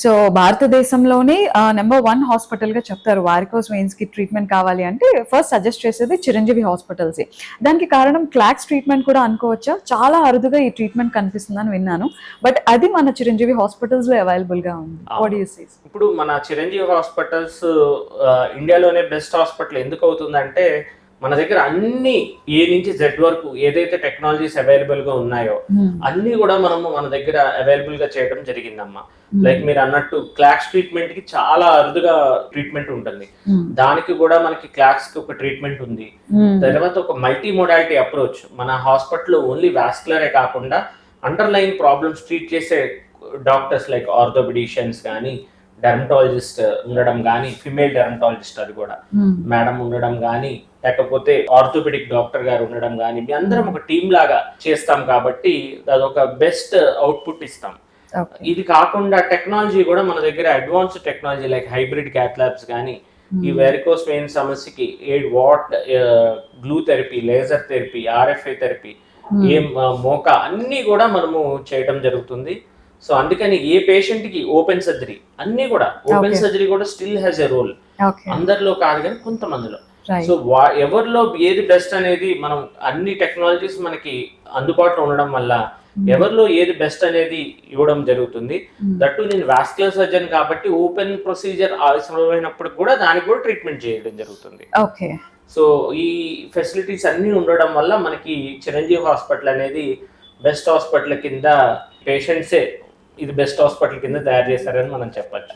So భారతదేశంలోనే number 1 హాస్పిటల్‌గా చెప్తారు. Varicose వెయిన్స్‌కి treatment కావాలి అంటే ఫస్ట్ సజెస్ట్ చేసేది చిరంజీవి హాస్పిటల్సే. దానికి కారణం క్లాట్స్ ట్రీట్మెంట్ కూడా అనుకోవచ్చా? చాలా అరుదుగా ఈ ట్రీట్మెంట్ కనిపిస్తుందని విన్నాను. బట్ అది మన చిరంజీవి హాస్పిటల్స్‌లో అవైలబుల్‌గా ఉంది. What do you say? ఇప్పుడు మన చిరంజీవి హాస్పిటల్స్ ఇండియాలోనే బెస్ట్ హాస్పిటల్ ఎందుకు అవుతుందంటే మన దగ్గర అన్ని ఏ నుంచి జెడ్ వరకు ఏదైతే టెక్నాలజీస్ అవైలబుల్ గా ఉన్నాయో అన్ని కూడా మనము మన దగ్గర అవైలబుల్ గా చేయడం జరిగిందమ్మా. లైక్ మీరు అన్నట్టు క్లాక్స్ ట్రీట్మెంట్ కి చాలా అరుదుగా ట్రీట్మెంట్ ఉంటుంది. దానికి కూడా మనకి క్లాక్స్ కి ఒక ట్రీట్మెంట్ ఉంది. తర్వాత ఒక మల్టీ మోడాలిటీ అప్రోచ్ మన హాస్పిటల్ ఓన్లీ వాస్కులరే కాకుండా అండర్లైన్ ప్రాబ్లమ్స్ ట్రీట్ చేసే డాక్టర్స్ లైక్ ఆర్థోపెడిషియన్స్ కానీ డెర్మటాలజిస్ట్ ఉండడం కానీ ఫిమేల్ డెర్మటాలజిస్ట్ అది కూడా మేడం ఉండడం కానీ లేకపోతే ఆర్థోపెడిక్ డాక్టర్ గారు ఉండడం కానీ మీ అందరం ఒక టీమ్ లాగా చేస్తాం కాబట్టి అదొక బెస్ట్ అవుట్పుట్ ఇస్తాం. ఇది కాకుండా టెక్నాలజీ కూడా మన దగ్గర advanced technology like hybrid cath labs కానీ ఈ వెరికోస్ వెయిన్ సమస్యకి 8 వాట్ glue therapy, laser therapy, RFI therapy, MOCA అన్ని కూడా మనము చేయడం జరుగుతుంది. సో అందుకని ఏ పేషెంట్ కి ఓపెన్ సర్జరీ అన్ని కూడా ఓపెన్ సర్జరీ కూడా స్టిల్ హ్యాస్ ఎ రోల్. అందరిలో కాదు కానీ కొంతమందిలో. సో ఎవరిలో ఏది బెస్ట్ అనేది మనం అన్ని టెక్నాలజీస్ మనకి అందుబాటులో ఉండడం వల్ల ఎవరిలో ఏది బెస్ట్ అనేది ఇవ్వడం జరుగుతుంది. దట్టు నేను వాస్కులర్ సర్జన్ కాబట్టి ఓపెన్ ప్రొసీజర్ అవసరమైనప్పుడు కూడా దానికి కూడా ట్రీట్మెంట్ చేయడం జరుగుతుంది. సో ఈ ఫెసిలిటీస్ అన్ని ఉండడం వల్ల మనకి చిరంజీవి హాస్పిటల్ అనేది బెస్ట్ హాస్పిటల్ కింద పేషెంట్సే ఇది బెస్ట్ హాస్పిటల్ కింద తయారు చేశారని మనం చెప్పచ్చు.